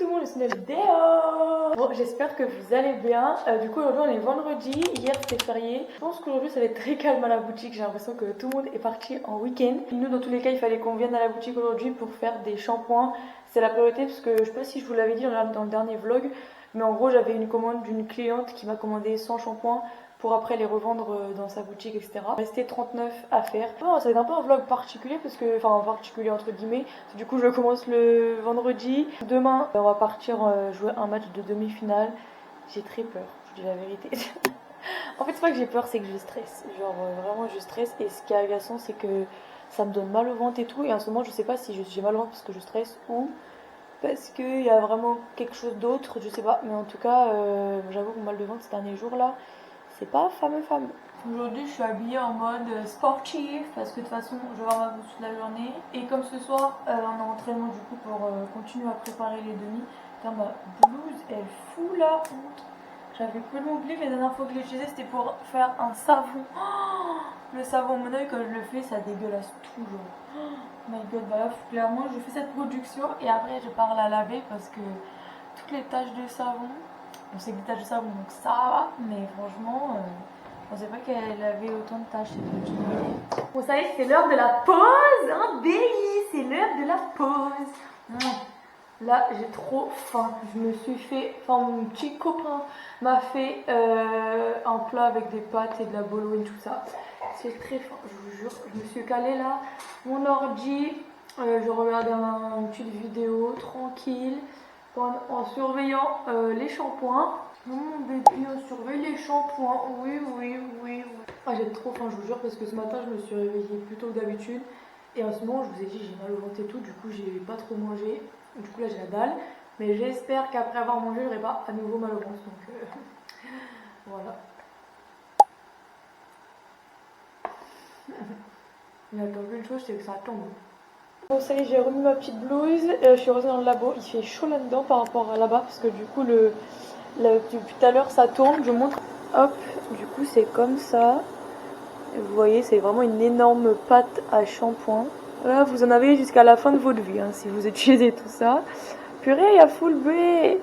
le monde, c'est une vidéo. Bon, j'espère que vous allez bien. Du coup, aujourd'hui on est vendredi, hier c'était férié. Je pense qu'aujourd'hui ça va être très calme à la boutique. J'ai l'impression que tout le monde est parti en week-end. Nous, dans tous les cas, il fallait qu'on vienne à la boutique aujourd'hui pour faire des shampoings. C'est la priorité parce que je sais pas si je vous l'avais dit dans le dernier vlog, mais en gros j'avais une commande d'une cliente qui m'a commandé 100 shampoings pour après les revendre dans sa boutique, etc. Il restait 39 à faire. Oh, ça va être un peu un vlog particulier parce que, enfin particulier entre guillemets, du coup je commence le vendredi. Demain on va partir jouer un match de demi-finale. J'ai très peur, je dis la vérité. En fait c'est pas que j'ai peur, c'est que je stresse. Genre vraiment je stresse, et ce qui est agaçant c'est que ça me donne mal au ventre et tout, et en ce moment je sais pas si j'ai mal au ventre parce que je stresse ou parce qu'il y a vraiment quelque chose d'autre, je sais pas, mais en tout cas j'avoue que mal de ventre ces derniers jours là c'est pas fameux. Aujourd'hui je suis habillée en mode sportif parce que de toute façon je vais avoir ma bouche toute la journée, et comme ce soir on a entraînement du coup pour continuer à préparer les demi. Putain, ma blouse elle fout la honte. J'avais complètement oublié que la dernière fois que je l'ai utilisé c'était pour faire un savon. Oh, le savon mon oeil, quand je le fais ça dégueulasse toujours. Oh my god, voilà, clairement je fais cette production et après je pars la laver parce que toutes les taches de savon, on sait que des taches de savon donc ça va, mais franchement je pensais pas qu'elle avait autant de taches cette petite. Bon ça y est, c'est l'heure de la pause, hein Béli, c'est l'heure de la pause. Là j'ai trop faim, je me suis fait, enfin mon petit copain m'a fait un plat avec des pâtes et de la bolo et tout ça. C'est très faim, je vous jure. Je me suis calée là, mon ordi, je regardais une petite vidéo tranquille en surveillant les shampoings. Mon bébé, on surveille les shampoings, oui. Ah, j'ai trop faim, je vous jure, parce que ce matin je me suis réveillée plus tôt que d'habitude. Et en ce moment, je vous ai dit, j'ai mal au ventre et tout, du coup j'ai pas trop mangé. Du coup là j'ai la dalle, mais j'espère qu'après avoir mangé, j'aurai pas à nouveau mal au ventre. Donc voilà. Mais attends, une chose, c'est que ça tombe. Bon ça y est, j'ai remis ma petite blouse, je suis revenue dans le labo, il fait chaud là-dedans par rapport à là-bas, parce que du coup depuis tout à l'heure ça tourne, je montre. Hop, du coup c'est comme ça. Vous voyez, c'est vraiment une énorme pâte à shampoing. Là, vous en avez jusqu'à la fin de votre vie, hein, si vous utilisez tout ça. Purée, il y a full buée.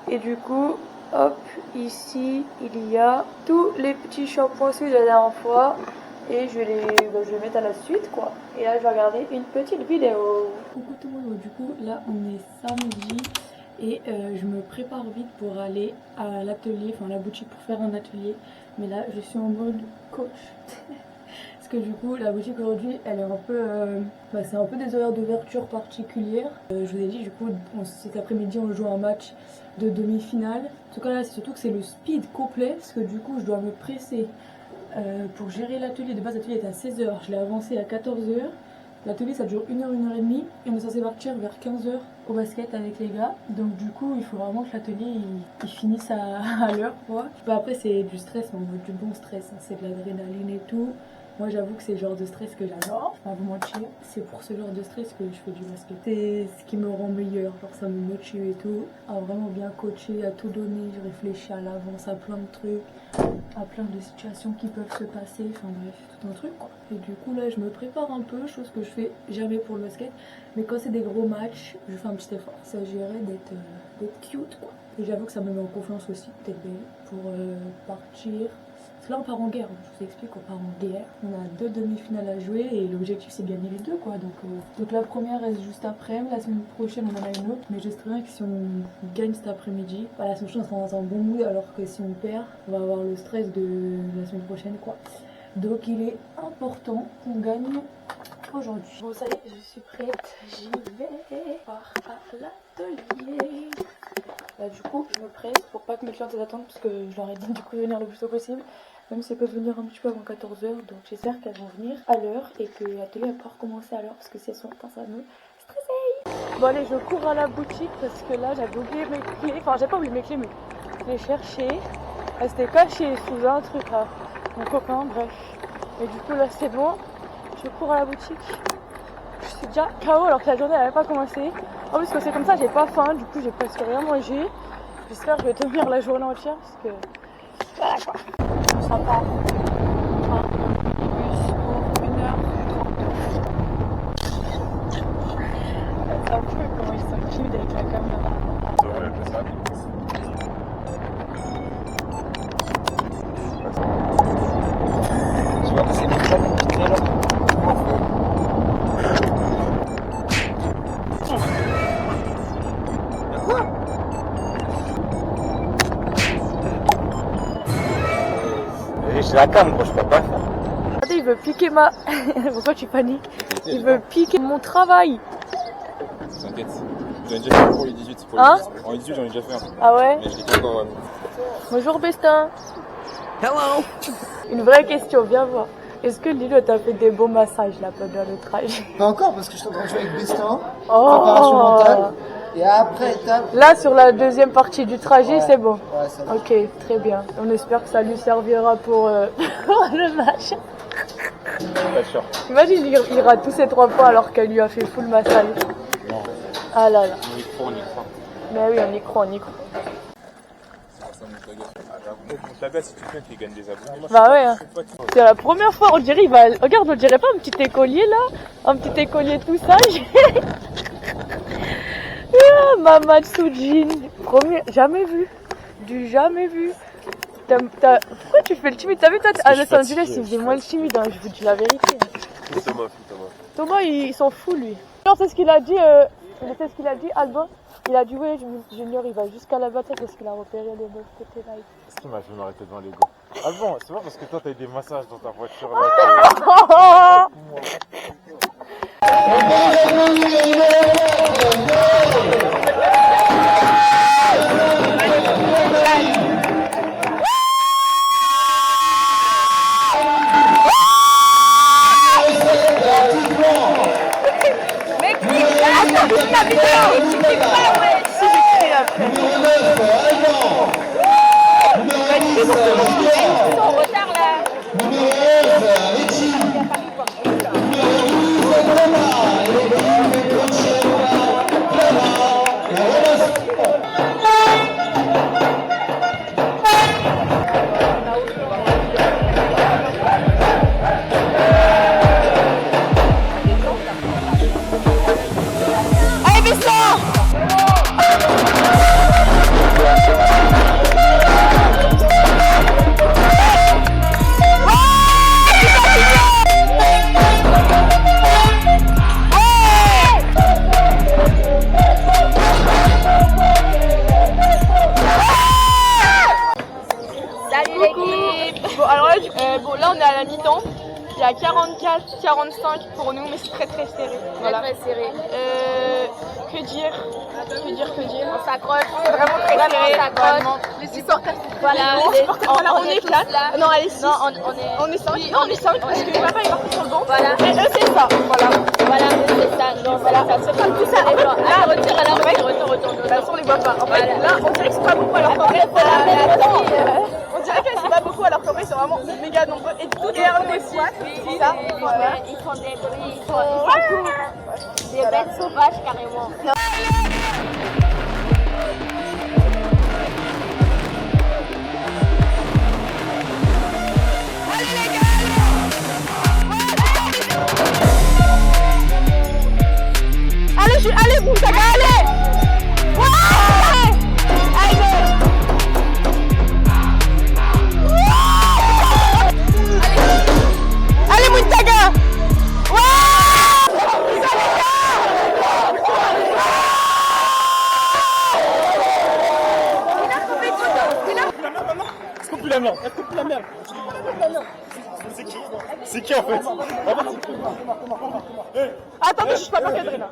Et du coup, hop, ici, il y a tous les petits shampoings de la dernière fois. Et je vais les mettre à la suite, quoi. Et là, je vais regarder une petite vidéo. Coucou tout le monde, du coup, là, on est samedi. Et je me prépare vite pour aller à l'atelier, enfin à la boutique pour faire un atelier. Mais là, je suis en mode coach. Parce que du coup, la boutique aujourd'hui, elle est un peu... c'est un peu des horaires d'ouverture particulières. Je vous ai dit, du coup, cet après-midi, on joue un match de demi-finale. En tout cas, là, c'est surtout que c'est le speed complet. Parce que du coup, je dois me presser pour gérer l'atelier. De base, l'atelier est à 16h. Je l'ai avancé à 14h. L'atelier ça dure 1h, 1h30 et on est censé partir vers 15h au basket avec les gars. Donc du coup il faut vraiment que l'atelier il finisse à l'heure quoi. Après c'est du stress, mais on veut du bon stress, hein. C'est de l'adrénaline et tout. Moi j'avoue que c'est le genre de stress que j'adore, je vais pas vous mentir. C'est pour ce genre de stress que je fais du basket. C'est ce qui me rend meilleur, genre ça me motive et tout. À vraiment bien coacher, à tout donner, je réfléchis à l'avance à plein de trucs, à plein de situations qui peuvent se passer, enfin bref, tout un truc quoi. Et du coup là je me prépare un peu, chose que je fais jamais pour le basket. Mais quand c'est des gros matchs, je fais un petit effort. Ça s'agirait d'être cute quoi. Et j'avoue que ça me met en confiance aussi, d'être belle, pour partir. Parce que là on part en guerre, je vous explique, on part en guerre. On a 2 demi-finales à jouer et l'objectif c'est de gagner les 2 quoi. Donc la première reste juste après, la semaine prochaine on en a une autre. Mais j'espère bien que si on gagne cet après-midi, la semaine prochaine on sera dans un bon mood, alors que si on perd, on va avoir le stress de la semaine prochaine quoi. Donc il est important qu'on gagne aujourd'hui. Bon ça y est, je suis prête, j'y vais voir à l'atelier. Là du coup je me presse pour pas que mes clientes attendent, parce que je leur ai dit du coup de venir le plus tôt possible. Même si elles peuvent venir un petit peu avant 14h, donc j'espère qu'elles vont venir à l'heure et que l'atelier va pouvoir commencer à l'heure, parce que si elles sont en retard ça va me stresser. Bon allez, je cours à la boutique parce que là j'avais oublié mes clés, enfin j'ai pas oublié mes clés mais je les cherchais. Elles étaient cachées sous un truc là, mon copain, bref. Et du coup là c'est bon, je cours à la boutique. Je suis déjà KO alors que la journée n'avait pas commencé. En plus que c'est comme ça, j'ai pas faim, du coup j'ai presque rien mangé. J'espère que je vais tenir la journée entière parce que voilà quoi. On s'en part un bus pour 1h30. C'est un peu comment ils sont timides avec la caméra. j'ai la canne, gros, je peux pas faire. Regardez, il veut piquer ma... Pourquoi tu paniques? Il veut piquer mon travail. T'inquiète. J'en ai déjà fait un pour les 18. Pour Hein? En 18, j'en ai déjà fait un. Ah ouais? Mais je l'ai pas encore. Bonjour Bestin. Hello. Une vraie question, viens voir. Est-ce que Lilo t'a fait des beaux massages là pendant le trajet? Pas encore parce que je suis en train de jouer avec Bestin. Oh. Préparation mentale. Et après, étape. Là, sur la deuxième partie du trajet, Ouais. c'est bon. Ouais, ça va. Ok, très bien. On espère que ça lui servira pour le match. Pas sûr. Imagine, il rate tous ces 3 points alors qu'elle lui a fait full massage. Non. Ah là là. On y croit, on y croit. Mais oui, on y croit, on y croit. Montaga, si tu viens, tu gagnes des abonnés. Bah ouais, hein. C'est la première fois, on dirait, il va... Regarde, on dirait pas un petit écolier là? Un petit écolier tout sage. Ah, Maman Soujin. Jamais vu. Du jamais vu. Pourquoi tu fais le timide? T'as vu toi, à Los Angeles, il faisait moins le timide, hein. Je vous dis la vérité. Thomas, il s'en fout lui. Non, c'est ce qu'il a dit, c'est ce qu'il a dit, Albin. Il a dit, oui, Junior, il va jusqu'à la bataille parce qu'il a repéré les meufs côté live. Est-ce qu'il m'a fait m'arrêter devant les gars? Ah bon, c'est pas parce que toi t'as eu des massages dans ta voiture là Là, on est à la mi-temps. Il y a 44, 45 pour nous, mais c'est très très serré. Voilà. Très serré. Que dire? On s'accroche. C'est vraiment très serré. On s'accroche. Les supporters. Voilà. Voilà, on est 4. Non, elle est 6. Non, On est 5. Non, on est 5 parce que papa est parti sur le banc. Voilà. Et eux, c'est ça. Voilà. Voilà, c'est ça. Non, voilà. C'est pas tout ça. Ah, retire alors. Retourne. Bah, on les voit pas. En fait, Voilà. là, on dirait que c'est pas beaucoup alors qu'en vrai, on dirait que c'est pas beaucoup alors qu'en vrai, c'est vraiment méga nombreux. Et tout est un des fois. C'est ça. Voilà. Ils font des bruits, ils font tout. Des bêtes sauvages carrément. Allez, Moutaga, allez! Ouais! Allez, Moutaga! Est-ce qu'on pue la merde? C'est qui en fait? Attendez, je suis pas encadré là.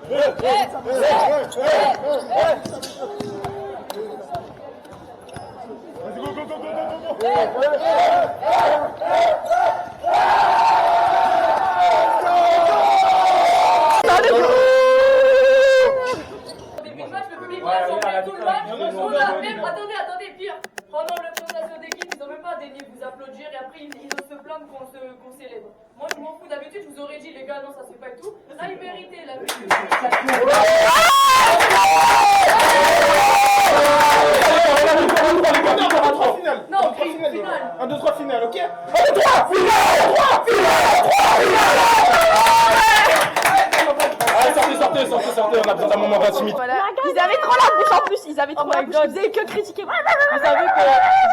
Attendez, pire. Pendant la présentation d'équipe, ils n'ont même pas daigné vous applaudir et après ils osent se plaindre qu'on célèbre. Moi je m'en fous, d'habitude je vous aurais dit les gars non ça se fait pas et tout. Là ils méritaient la vue. Non, finale. 1, 2, 3 finale, ok? Allez, sortez, on a besoin d'un moment d'intimité. Voilà. Ils avaient trop la bouche en plus, ils avaient trop la bouche, ils faisaient que critiquer. Vous savez que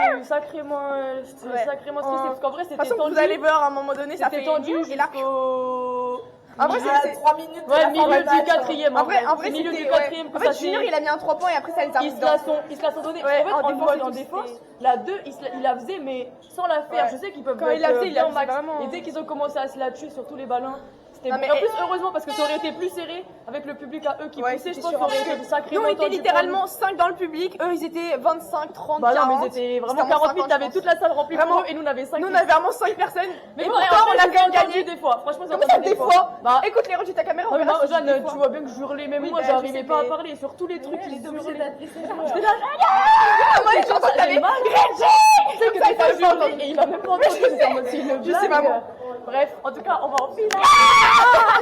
j'ai eu sacrément stressé parce qu'en vrai De toute c'était façon, tendu. vous allez voir à un moment donné, ça C'était fait tendu et là, jusqu'au En vrai, c'est 3 minutes. Ouais, milieu du quatrième. En vrai, c'est milieu du c'était- quatrième En que fait, ça Junior, s'est. il a mis un 3 points et après, ça les a Ils mis se dedans. la sont donnés. Ouais, En fait, en en défense, défense, la 2, il la faisait, mais sans la faire. Ouais. Je sais qu'ils peuvent Quand être il la faisait, il la bien faisait max. vraiment. Et dès qu'ils ont commencé à se la tuer sur tous les ballons, c'était Non, bon. mais- Et en plus, heureusement, parce que ça aurait été plus serré avec le public à eux qui Ouais, poussaient. Je c'était pense sûr. qu'on aurait été Nous, sacrément on était tendu littéralement 5 dans le public. Eux, ils étaient 25, 30, Bah non, 40. mais ils étaient vraiment C'était 40 000. 50, T'avais je toute pense. la salle remplie Vraiment. pour eux et nous, on avait 5 Nous, on 000. avait vraiment 5 personnes. Mais Et pareil, pourtant, en fait, on a j'ai quand même entendu gagné. des fois. Franchement, j'ai Comment ça, entendu des fois Bah, Écoute les revues de ta caméra, on non, mais verra non, si c'est Jeanne, des tu fois. vois bien que je hurlais, même Oui, moi bah, je j'arrivais sais, pas à mais- parler sur tous les trucs. Elle Ils est obligée hurlaient. d'adresser ça. J'étais là, Ah, moi, j'ai entendu, t'avais mal. Tu sais que Ça, t'es pas il faut hurlé et il m'a même pas entendu. J'étais en mode c'est une Je sais blague. pas, moi. Bref, en tout cas, on va en finir.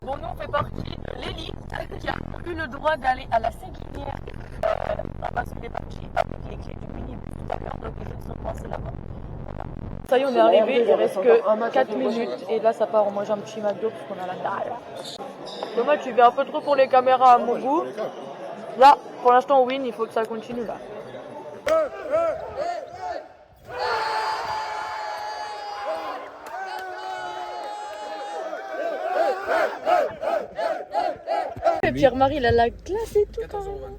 Bon, nous on fait partie de l'élite qui a eu le droit d'aller à la séquinière parce qu'il est parti avec les clés du minibus tout à l'heure, donc les autres sont coincés là-bas. Ça y est, on est arrivé, il reste que 4 minutes et là ça part, on mange un petit McDo parce qu'on a la dalle. Dommage, tu fais un peu trop pour les caméras à mon goût. Là, pour l'instant, on win, il faut que ça continue là. Pierre-Marie, il a la classe et tout quand même.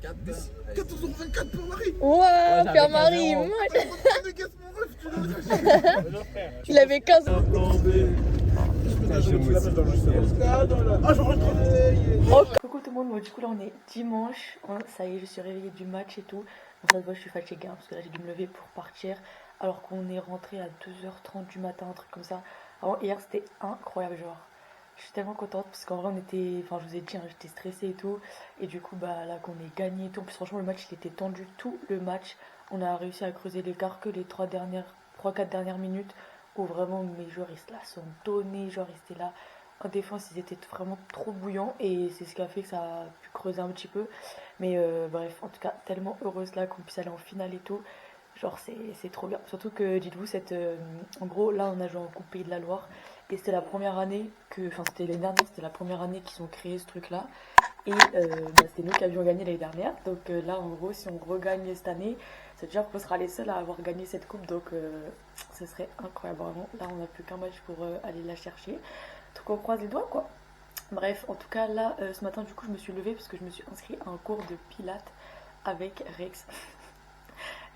14h24 pour Marie. Ouais, Pierre-Marie, moi. Il avait 15 ans. Coucou tout le monde, moi du coup là on est dimanche, hein, ça y est je suis réveillée du match et tout. En fait moi je suis fatiguée hein, parce que là j'ai dû me lever pour partir alors qu'on est rentré à 2h30 du matin, un truc comme ça. Alors hier c'était incroyable genre. Je suis tellement contente parce qu'en vrai on était, enfin je vous ai dit hein, j'étais stressée et tout. Et du coup bah là qu'on ait gagné et tout, en plus franchement le match il était tendu tout le match. On a réussi à creuser l'écart que les 3-4 dernières minutes où vraiment mes joueurs ils se la sont donnés, genre ils étaient là. En défense ils étaient vraiment trop bouillants et c'est ce qui a fait que ça a pu creuser un petit peu. Mais bref, en tout cas tellement heureuse là qu'on puisse aller en finale et tout. Genre c'est trop bien. Surtout que dites-vous, en gros là on a joué en Coupe Pays de la Loire. Et c'était la première année enfin c'était l'année dernière, c'était la première année qu'ils ont créé ce truc là. Et c'était nous qui avions gagné l'année dernière. Donc là en gros si on regagne cette année, c'est déjà qu'on sera les seuls à avoir gagné cette coupe. Donc ce serait incroyable vraiment. Là on n'a plus qu'un match pour aller la chercher. Donc on croise les doigts quoi. Bref, en tout cas là ce matin du coup je me suis levée parce que je me suis inscrite à un cours de pilates avec Rex.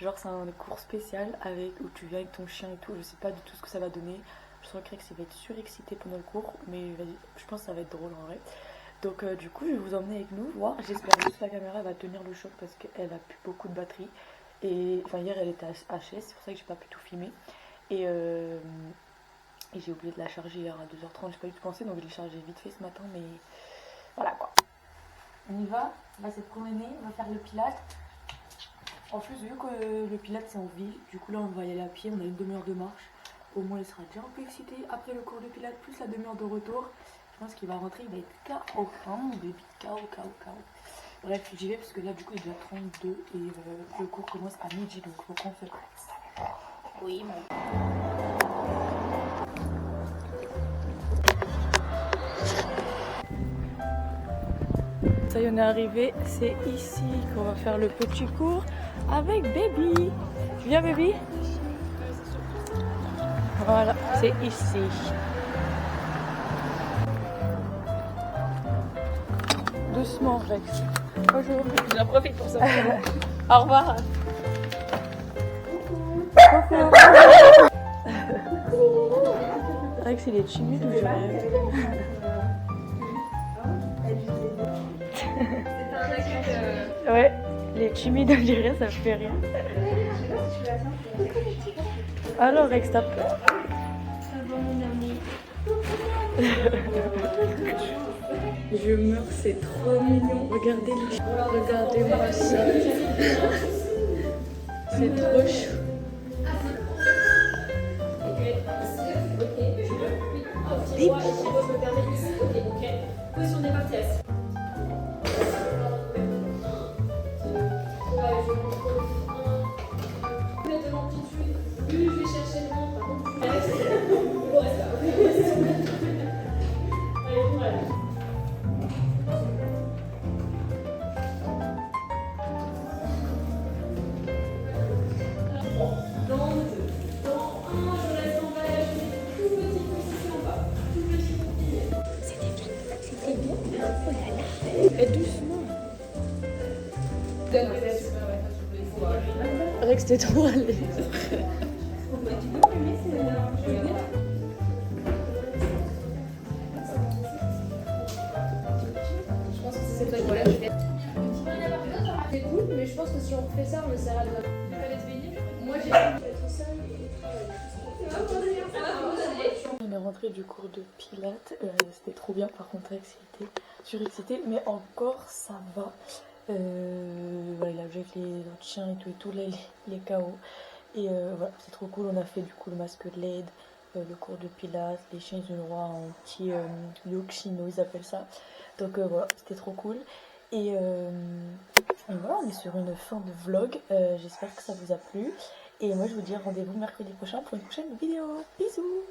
Genre c'est un cours spécial où tu viens avec ton chien et tout. Je sais pas du tout ce que ça va donner. Je sens que Rex il va être surexcité pendant le cours, mais je pense que ça va être drôle en vrai. Donc du coup je vais vous emmener avec nous voir. J'espère juste que la caméra va tenir le choc parce qu'elle a plus beaucoup de batterie. Et enfin hier elle était à HS, c'est pour ça que j'ai pas pu tout filmer. Et j'ai oublié de la charger hier à 2h30, j'ai pas eu de penser donc je l'ai chargée vite fait ce matin, mais voilà quoi. On y va, on va se promener, on va faire le pilate. En plus vu que le pilate c'est en ville, du coup là on va y aller à pied, on a une demi-heure de marche. Au moins il sera déjà un peu excité après le cours de pilate plus la demi-heure de retour. Je pense qu'il va rentrer, il va être KO, hein, mon bébé, KO. Bref, j'y vais parce que là du coup il est déjà 32 et le cours commence à midi donc faut qu'on se presse. Oui, mon. Ça y est, on est arrivé, c'est ici qu'on va faire le petit cours avec Baby. Tu viens Baby? Voilà, c'est ici. Doucement Rex. Bonjour. J'en profite pour ça. Au revoir. Coucou. Rex il est timide ou je rêve? Ouais, les timides on dirait ça me fait rien. Alors Rex t'as peur? Je meurs, c'est trop mignon. Regardez-moi ça. C'est trop chou. Position des parties. De l'amplitude, plus je vais chercher le vent, par contre, plus je reste là. Allez, voilà. Dans 2, dans 1, je reste en bas, je mets tout petit en bas, tout petit. C'était bien. Rex, t'es trop à l'aise. C'est cool, mais je pense que si on refait ça, on essaiera de. Moi j'ai On est rentré du cours de pilates, c'était trop bien, par contre Rex était surexcité, mais encore ça va. Voilà, il a joué avec les autres chiens et tout, les KO. Et voilà, c'est trop cool, on a fait du coup le masque de LED, le cours de pilates, les chiens ils ont le droit à un petit yoshino, ils appellent ça. Donc voilà, c'était trop cool. Et voilà, on est sur une fin de vlog, j'espère que ça vous a plu. Et moi je vous dis rendez-vous mercredi prochain pour une prochaine vidéo. Bisous!